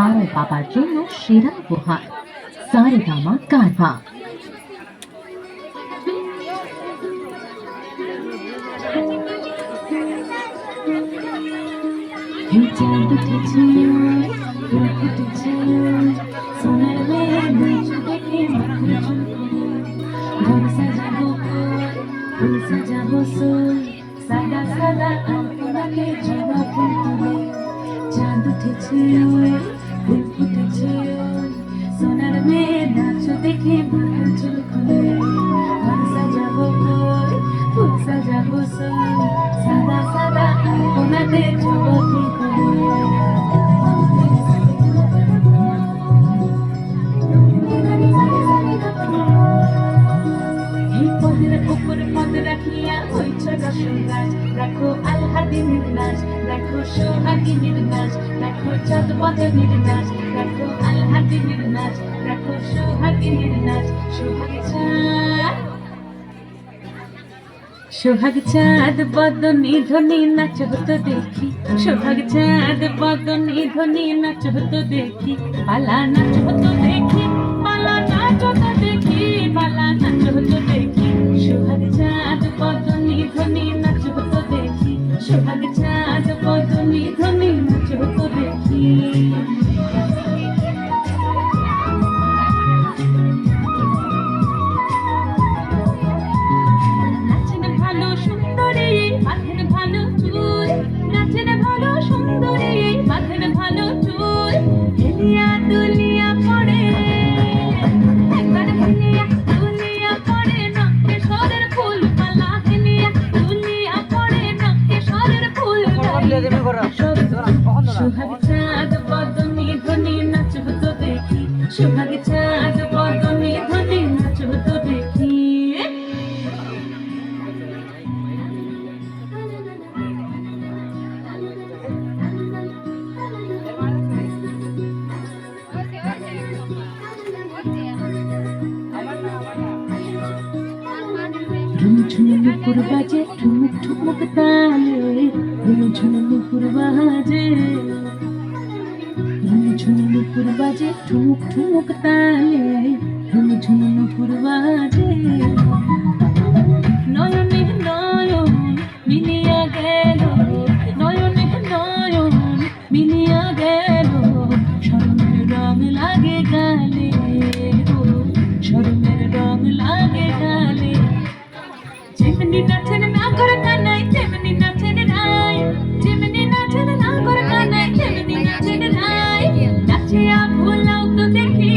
আমার বাবার জন্য সেরা উপহার সারেগামা কারভা। চাঁদ উঠেছে ফুল ফুটেছে সোনার মেঘ দেখে ঘর সাজাবো ফুল সাজাবো সোল সাদা সাদা আলপনাকে জবা ফুল তুলে চাঁদ উঠেছে ফুল ফুটেছে সোনার মেঘ নাচ দেখে মাথার চুল খুলে ঘর সাজাবো ফুল সাজাবো সোল সাদা সাদা আলপনাতে জবা ফুল দেখো আলহাদিনের নাচ দেখো সোহাগিনীর নাচ দেখো চাঁদ বদনের নাচ দেখো আলহাদিনের নাচ দেখো সোহাগিনীর নাচ সোহাগ চাঁদ বদনী ধ্বনি নাচ হতো দেখি সোহাগ চাঁদ বদনী ধ্বনি নাচ হতো দেখি পালা নাচ হতো দেখি পালা নাচ হতো দেখি পালা নাচ হতো দেখি সোহাগ চাঁদ বদনী ধ্বনি নাচ হতো দেখি সোহাগ চাঁদ বদনী ধ্বনি নাচ হতো দেখি সোহাগ চাঁদ বদনী ধ্বনি নাচ হতো দেখি সোহাগ চাঁদ বদনী ধ্বনি নাচ হতো দেখি ঝুনঝুন নুপুর বাজে ঠুমুক ঠুমুক তালে ঝুনঝুন নুপুর বাজে ঝুনঝুন নুপুর বাজে ঠুমুক ঠুমুক তালে ঝুনঝুন নুপুর বাজে নয়নে নয়ন মিলিয়া গেল নয়নে নয়ন মিলিয়া গেল শরমের রং লাগে গালে শরমের রং লাগে গালে যেমনি নাচেন না করে কানাই তেমনি নাচেন রাই যেমনি নাচেন না করে কানাই তেমনি নাচেন রাই নাচিয়া ভুলাও তো দেখি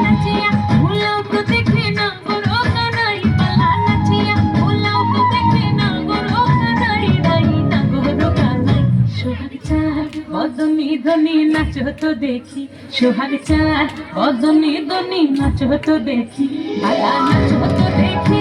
নাচিয়া ভুলাও তো দেখি না গরো কানাই পালা নাচিয়া ভুলাও তো দেখি না গরো কানাই রাই না গরো কানাই সোহাগ চাঁদ বদনী ধ্বনি নাচ হতো দেখি সোহাগ চাঁদ বদনী ধ্বনি নাচ হতো দেখি পালা নাচ হতো দেখি